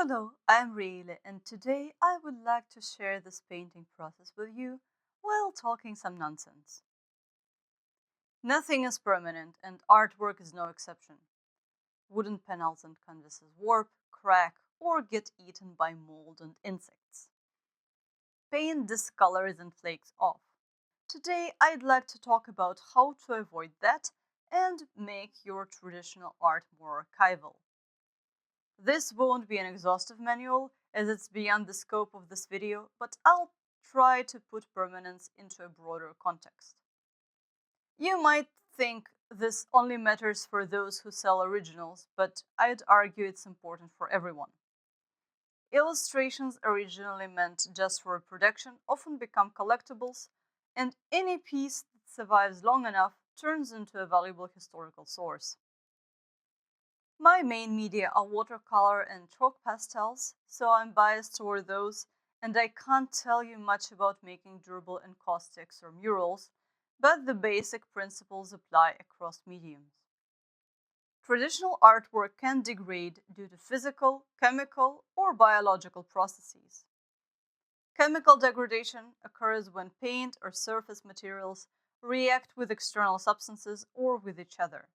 Hello, I'm Reile, and today I would like to share this painting process with you while talking some nonsense. Nothing is permanent, and artwork is no exception. Wooden panels and canvases warp, crack, or get eaten by mold and insects. Paint discolors and flakes off. Today I'd like to talk about how to avoid that and make your traditional art more archival. This won't be an exhaustive manual, as it's beyond the scope of this video, but I'll try to put permanence into a broader context. You might think this only matters for those who sell originals, but I'd argue it's important for everyone. Illustrations originally meant just for reproduction often become collectibles, and any piece that survives long enough turns into a valuable historical source. My main media are watercolor and chalk pastels, so I'm biased toward those, and I can't tell you much about making durable encaustics or murals, but the basic principles apply across mediums. Traditional artwork can degrade due to physical, chemical, or biological processes. Chemical degradation occurs when paint or surface materials react with external substances or with each other.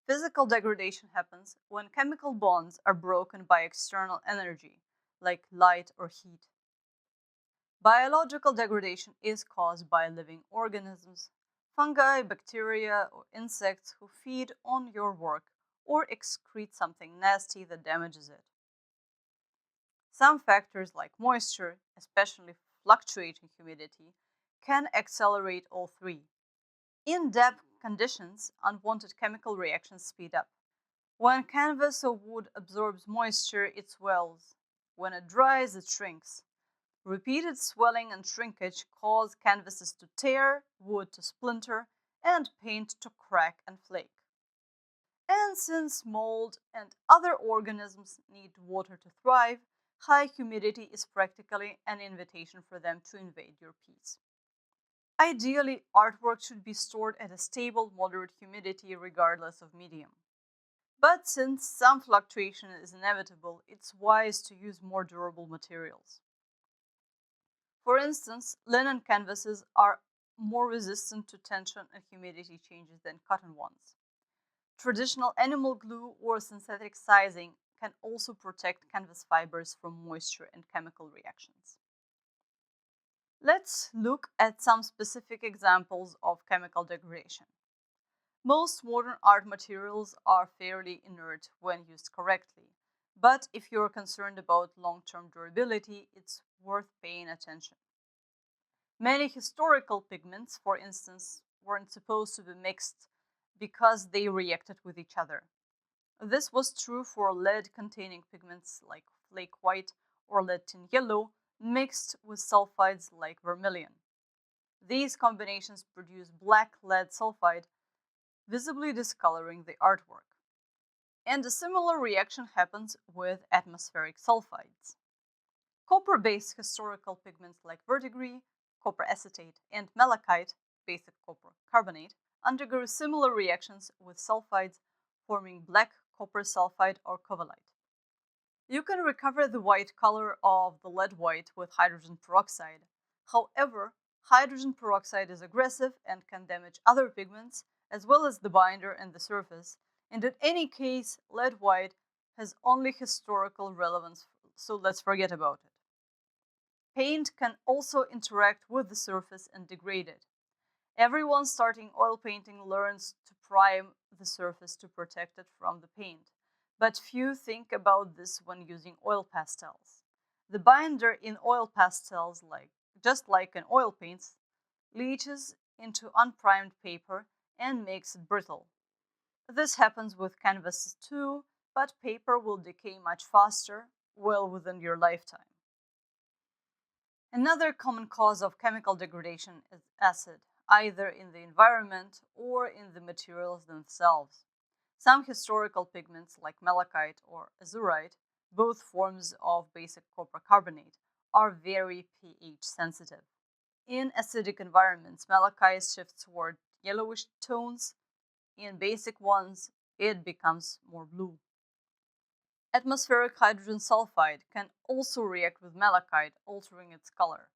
Physical degradation happens when chemical bonds are broken by external energy, like light or heat. Biological degradation is caused by living organisms, fungi, bacteria, or insects who feed on your work or excrete something nasty that damages it. Some factors like moisture, especially fluctuating humidity, can accelerate all three. In damp conditions, unwanted chemical reactions speed up. When canvas or wood absorbs moisture, it swells. When it dries, it shrinks. Repeated swelling and shrinkage cause canvases to tear, wood to splinter, and paint to crack and flake. And since mold and other organisms need water to thrive, high humidity is practically an invitation for them to invade your piece. Ideally, artwork should be stored at a stable, moderate humidity regardless of medium. But since some fluctuation is inevitable, it's wise to use more durable materials. For instance, linen canvases are more resistant to tension and humidity changes than cotton ones. Traditional animal glue or synthetic sizing can also protect canvas fibers from moisture and chemical reactions. Let's look at some specific examples of chemical degradation. Most modern art materials are fairly inert when used correctly, but if you're concerned about long-term durability, it's worth paying attention. Many historical pigments, for instance, weren't supposed to be mixed because they reacted with each other. This was true for lead-containing pigments like flake white or lead tin yellow mixed with sulfides like vermilion. These combinations produce black lead sulfide, visibly discoloring the artwork. And a similar reaction happens with atmospheric sulfides. Copper-based historical pigments like verdigris, copper acetate, and malachite, basic copper carbonate, undergo similar reactions with sulfides, forming black copper sulfide or covellite. You can recover the white color of the lead white with hydrogen peroxide. However, hydrogen peroxide is aggressive and can damage other pigments, as well as the binder and the surface, and in any case, lead white has only historical relevance, so let's forget about it. Paint can also interact with the surface and degrade it. Everyone starting oil painting learns to prime the surface to protect it from the paint, but few think about this when using oil pastels. The binder in oil pastels, just like in oil paints, leaches into unprimed paper and makes it brittle. This happens with canvases too, but paper will decay much faster, well within your lifetime. Another common cause of chemical degradation is acid, either in the environment or in the materials themselves. Some historical pigments like malachite or azurite, both forms of basic copper carbonate, are very pH sensitive. In acidic environments, malachite shifts toward yellowish tones. In basic ones, it becomes more blue. Atmospheric hydrogen sulfide can also react with malachite, altering its color.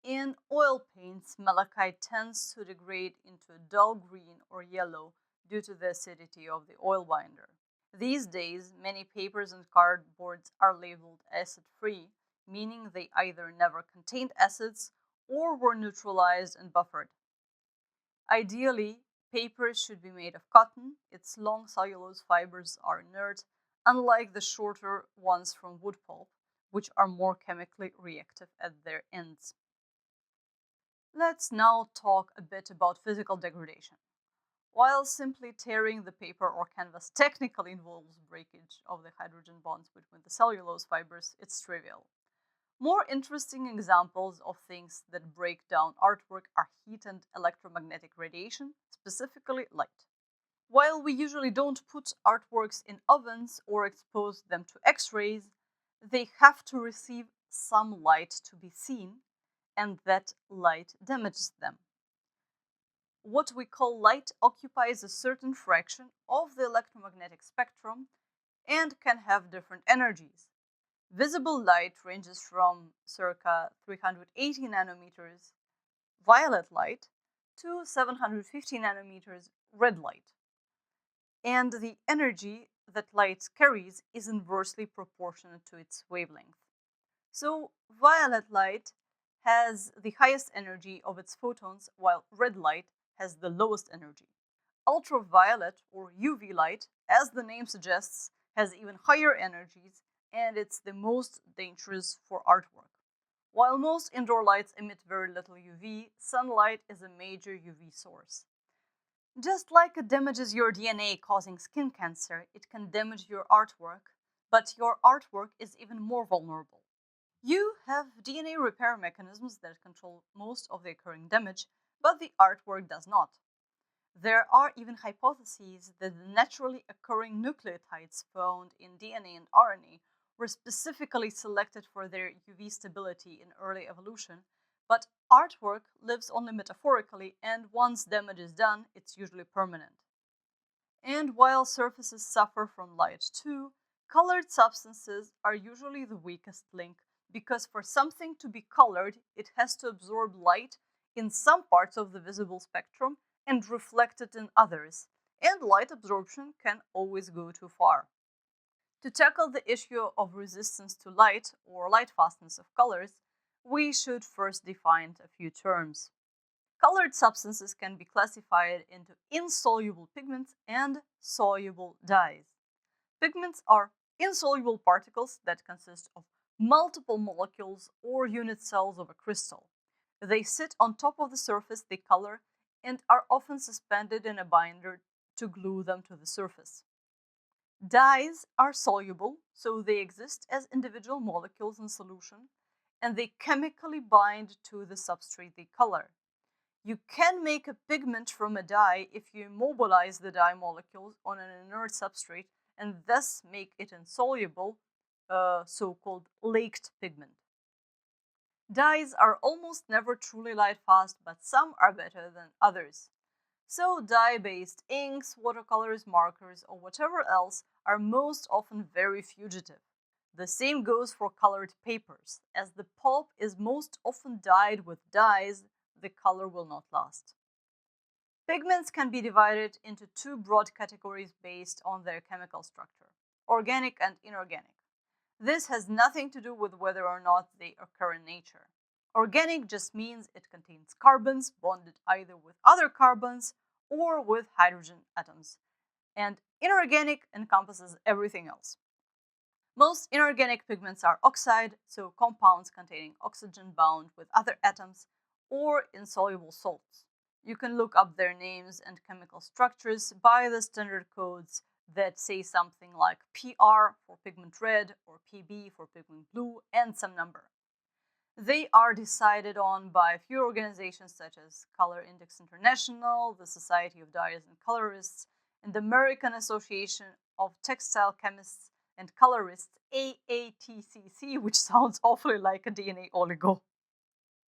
In oil paints, malachite tends to degrade into a dull green or yellow due to the acidity of the oil binder. These days, many papers and cardboards are labeled acid-free, meaning they either never contained acids or were neutralized and buffered. Ideally, paper should be made of cotton. Its long cellulose fibers are inert, unlike the shorter ones from wood pulp, which are more chemically reactive at their ends. Let's now talk a bit about physical degradation. While simply tearing the paper or canvas technically involves breakage of the hydrogen bonds between the cellulose fibers, it's trivial. More interesting examples of things that break down artwork are heat and electromagnetic radiation, specifically light. While we usually don't put artworks in ovens or expose them to X-rays, they have to receive some light to be seen, and that light damages them. What we call light occupies a certain fraction of the electromagnetic spectrum and can have different energies. Visible light ranges from circa 380 nanometers violet light to 750 nanometers red light. And the energy that light carries is inversely proportional to its wavelength. So, violet light has the highest energy of its photons, while red light has the lowest energy. Ultraviolet, or UV light, as the name suggests, has even higher energies, and it's the most dangerous for artwork. While most indoor lights emit very little UV, sunlight is a major UV source. Just like it damages your DNA causing skin cancer, it can damage your artwork, but your artwork is even more vulnerable. You have DNA repair mechanisms that control most of the occurring damage, but the artwork does not. There are even hypotheses that the naturally occurring nucleotides found in DNA and RNA were specifically selected for their UV stability in early evolution, but artwork lives only metaphorically, and once damage is done, it's usually permanent. And while surfaces suffer from light too, colored substances are usually the weakest link because for something to be colored, it has to absorb light in some parts of the visible spectrum and reflect it in others, and light absorption can always go too far. To tackle the issue of resistance to light or light fastness of colors, we should first define a few terms. Colored substances can be classified into insoluble pigments and soluble dyes. Pigments are insoluble particles that consist of multiple molecules or unit cells of a crystal. They sit on top of the surface they color and are often suspended in a binder to glue them to the surface. Dyes are soluble, so they exist as individual molecules in solution, and they chemically bind to the substrate they color. You can make a pigment from a dye if you immobilize the dye molecules on an inert substrate and thus make it insoluble, so-called laked pigment. Dyes are almost never truly light fast, but some are better than others. So dye-based inks, watercolors, markers, or whatever else are most often very fugitive. The same goes for colored papers. As the pulp is most often dyed with dyes, the color will not last. Pigments can be divided into two broad categories based on their chemical structure: organic and inorganic. This has nothing to do with whether or not they occur in nature. Organic just means it contains carbons bonded either with other carbons or with hydrogen atoms, and inorganic encompasses everything else. Most inorganic pigments are oxide, so compounds containing oxygen bound with other atoms, or insoluble salts. You can look up their names and chemical structures by the standard codes that say something like PR for pigment red or PB for pigment blue and some number. They are decided on by a few organizations such as Color Index International, the Society of Dyers and Colorists, and the American Association of Textile Chemists and Colorists, AATCC, which sounds awfully like a DNA oligo.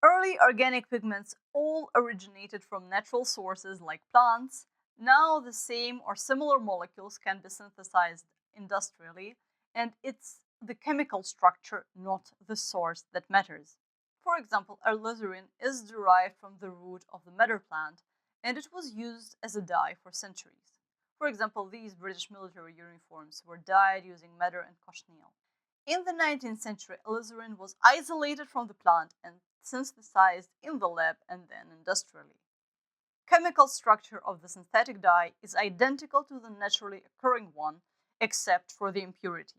Early organic pigments all originated from natural sources like plants. Now the same or similar molecules can be synthesized industrially, and it's the chemical structure, not the source, that matters. For example, alizarin is derived from the root of the madder plant, and it was used as a dye for centuries. For example, these British military uniforms were dyed using madder and cochineal. In the 19th century, alizarin was isolated from the plant and synthesized in the lab and then industrially. Chemical structure of the synthetic dye is identical to the naturally occurring one, except for the impurities.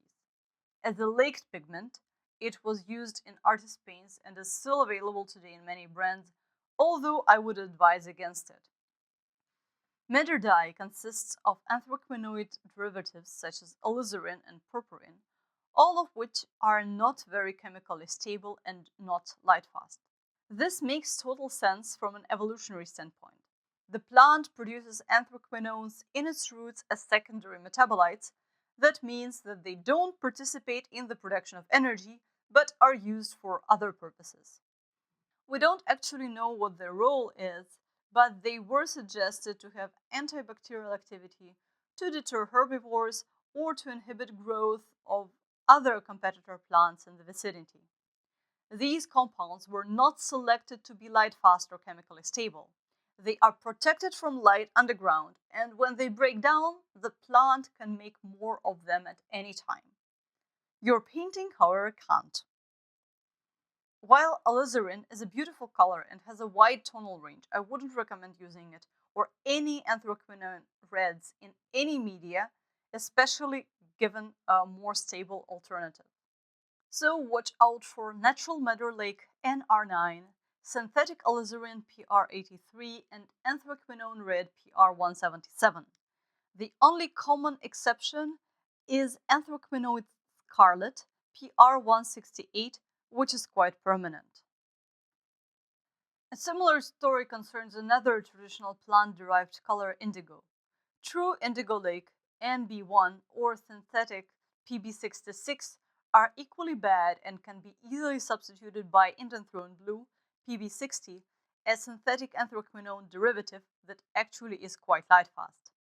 As a laked pigment, it was used in artist paints and is still available today in many brands, although I would advise against it. Madder dye consists of anthraquinoid derivatives such as alizarin and purpurine, all of which are not very chemically stable and not lightfast. This makes total sense from an evolutionary standpoint. The plant produces anthraquinones in its roots as secondary metabolites. That means that they don't participate in the production of energy, but are used for other purposes. We don't actually know what their role is, but they were suggested to have antibacterial activity, to deter herbivores, or to inhibit growth of other competitor plants in the vicinity. These compounds were not selected to be lightfast or chemically stable. They are protected from light underground, and when they break down, the plant can make more of them at any time. Your painting, however, can't. While alizarin is a beautiful color and has a wide tonal range, I wouldn't recommend using it or any anthraquinone reds in any media, especially given a more stable alternative. So watch out for natural madder lake NR9, synthetic alizarin PR83, and anthraquinone red PR177. The only common exception is anthraquinoid scarlet PR168, which is quite permanent. A similar story concerns another traditional plant-derived color, indigo. True indigo lake NB1 or synthetic PB66 are equally bad and can be easily substituted by indanthrone blue PB60, a synthetic anthraquinone derivative that actually is quite lightfast.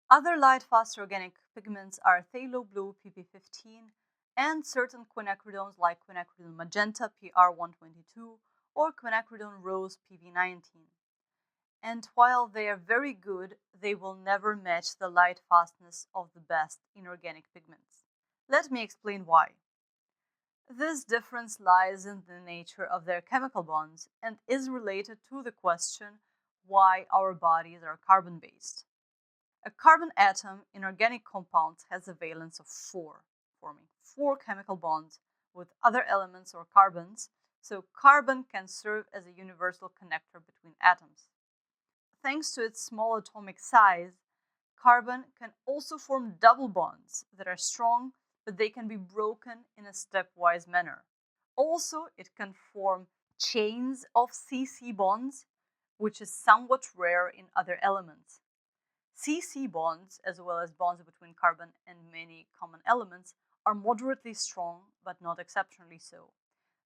Other lightfast organic pigments are phthalo blue PP15 and certain quinacridones like quinacridone magenta PR122 or quinacridone rose PV19. And while they are very good, they will never match the lightfastness of the best inorganic pigments. Let me explain why. This difference lies in the nature of their chemical bonds and is related to the question why our bodies are carbon-based. A carbon atom in organic compounds has a valence of 4, forming 4 chemical bonds with other elements or carbons, so carbon can serve as a universal connector between atoms. Thanks to its small atomic size, carbon can also form double bonds that are strong, but they can be broken in a stepwise manner. Also, it can form chains of CC bonds, which is somewhat rare in other elements. CC bonds, as well as bonds between carbon and many common elements, are moderately strong, but not exceptionally so.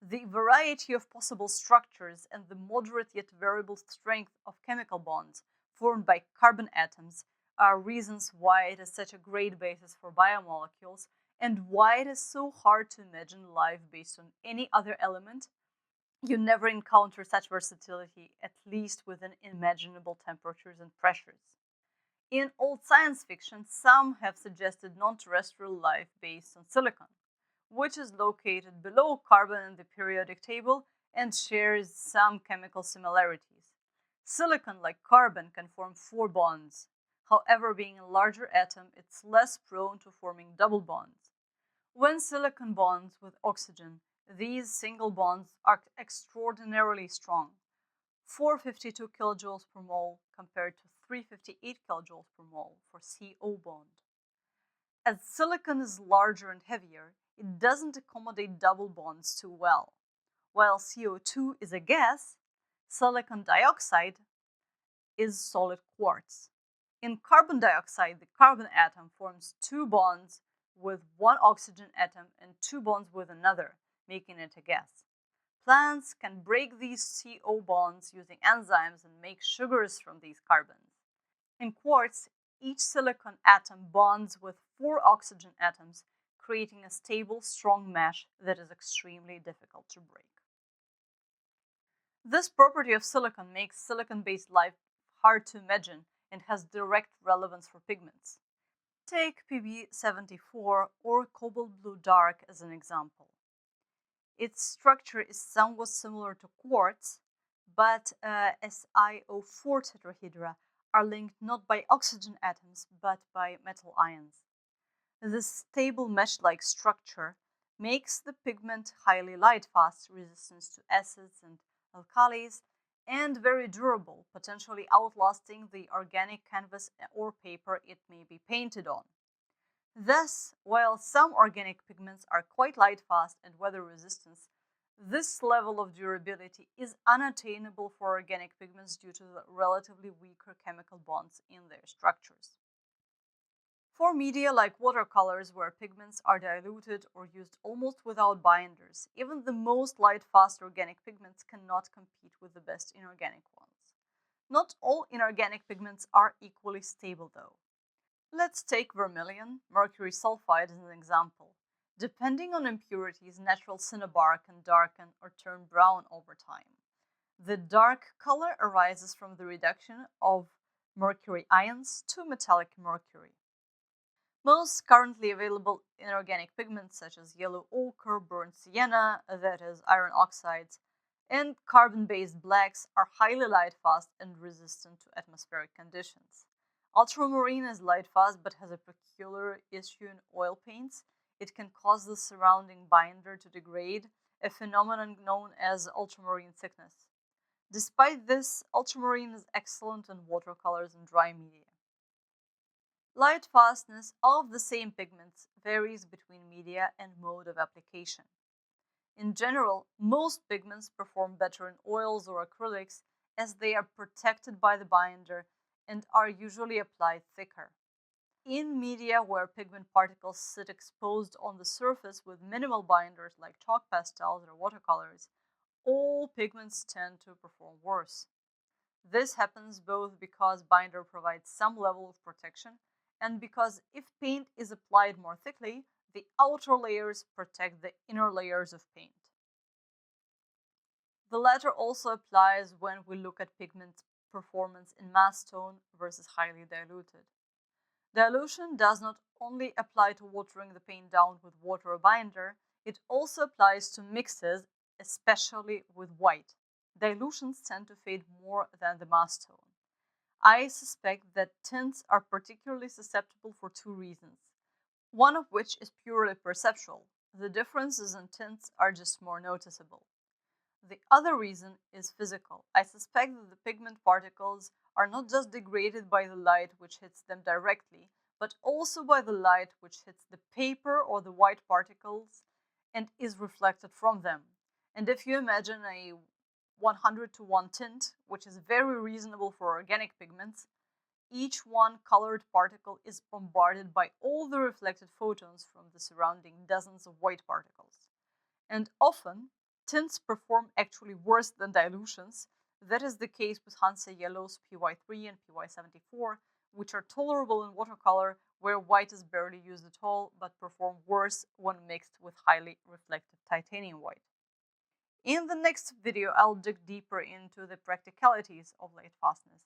The variety of possible structures and the moderate yet variable strength of chemical bonds formed by carbon atoms are reasons why it is such a great basis for biomolecules and why it is so hard to imagine life based on any other element. You never encounter such versatility, at least within imaginable temperatures and pressures. In old science fiction, some have suggested non-terrestrial life based on silicon, which is located below carbon in the periodic table and shares some chemical similarities. Silicon, like carbon, can form 4 bonds. However, being a larger atom, it's less prone to forming double bonds. When silicon bonds with oxygen, these single bonds are extraordinarily strong, 452 kilojoules per mole compared to 358 kilojoules per mole for CO bond. As silicon is larger and heavier, it doesn't accommodate double bonds too well. While CO2 is a gas, silicon dioxide is solid quartz. In carbon dioxide, the carbon atom forms 2 bonds with 1 oxygen atom and 2 bonds with another, making it a gas. Plants can break these CO bonds using enzymes and make sugars from these carbons. In quartz, each silicon atom bonds with 4 oxygen atoms, creating a stable, strong mesh that is extremely difficult to break. This property of silicon makes silicon-based life hard to imagine and has direct relevance for pigments. Take PB74 or cobalt blue dark as an example. Its structure is somewhat similar to quartz, but SiO4 tetrahedra are linked not by oxygen atoms but by metal ions. This stable mesh-like structure makes the pigment highly light-fast, resistant to acids and alkalis, and very durable, potentially outlasting the organic canvas or paper it may be painted on. Thus, while some organic pigments are quite light-fast and weather-resistant, this level of durability is unattainable for organic pigments due to the relatively weaker chemical bonds in their structures. For media like watercolors, where pigments are diluted or used almost without binders, even the most light-fast organic pigments cannot compete with the best inorganic ones. Not all inorganic pigments are equally stable, though. Let's take vermilion, mercury sulfide, as an example. Depending on impurities, natural cinnabar can darken or turn brown over time. The dark color arises from the reduction of mercury ions to metallic mercury. Most currently available inorganic pigments such as yellow ochre, burnt sienna, that is iron oxides, and carbon-based blacks are highly light-fast and resistant to atmospheric conditions. Ultramarine is light-fast but has a peculiar issue in oil paints. It can cause the surrounding binder to degrade, a phenomenon known as ultramarine thickness. Despite this, ultramarine is excellent in watercolors and dry media. Light fastness of the same pigments varies between media and mode of application. In general, most pigments perform better in oils or acrylics as they are protected by the binder and are usually applied thicker. In media where pigment particles sit exposed on the surface with minimal binders like chalk pastels or watercolors, all pigments tend to perform worse. This happens both because binder provides some level of protection and because if paint is applied more thickly, the outer layers protect the inner layers of paint. The latter also applies when we look at pigment performance in mass tone versus highly diluted. Dilution does not only apply to watering the paint down with water or binder, it also applies to mixes, especially with white. Dilutions tend to fade more than the mass tone. I suspect that tints are particularly susceptible for two reasons, one of which is purely perceptual. The differences in tints are just more noticeable. The other reason is physical. I suspect that the pigment particles are not just degraded by the light which hits them directly, but also by the light which hits the paper or the white particles and is reflected from them. And if you imagine a 100:1 tint, which is very reasonable for organic pigments, each one colored particle is bombarded by all the reflected photons from the surrounding dozens of white particles. And often, tints perform actually worse than dilutions. That is the case with Hansa Yellows PY3 and PY74, which are tolerable in watercolor, where white is barely used at all, but perform worse when mixed with highly reflective titanium white. In the next video, I'll dig deeper into the practicalities of light fastness.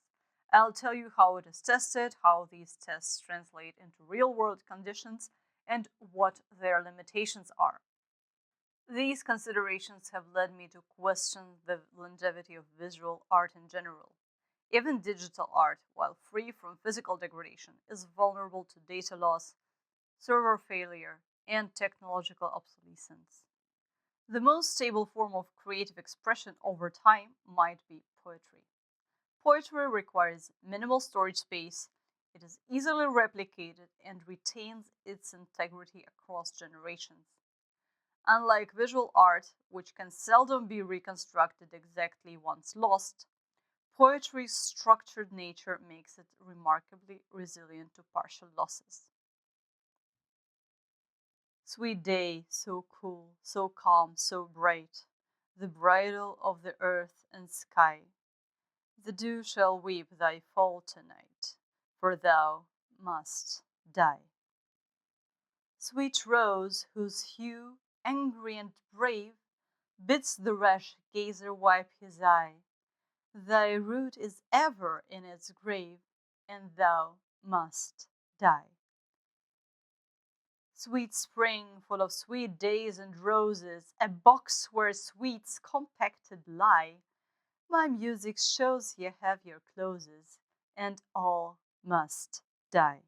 I'll tell you how it is tested, how these tests translate into real-world conditions, and what their limitations are. These considerations have led me to question the longevity of visual art in general. Even digital art, while free from physical degradation, is vulnerable to data loss, server failure, and technological obsolescence. The most stable form of creative expression over time might be poetry. Poetry requires minimal storage space, it is easily replicated, and retains its integrity across generations. Unlike visual art, which can seldom be reconstructed exactly once lost, poetry's structured nature makes it remarkably resilient to partial losses. Sweet day, so cool, so calm, so bright, the bridal of the earth and sky. The dew shall weep thy fall tonight, for thou must die. Sweet rose, whose hue, angry and brave, bids the rash gazer wipe his eye, thy root is ever in its grave, and thou must die. Sweet spring, full of sweet days and roses, a box where sweets compacted lie, my music shows ye have your closes, and all must die.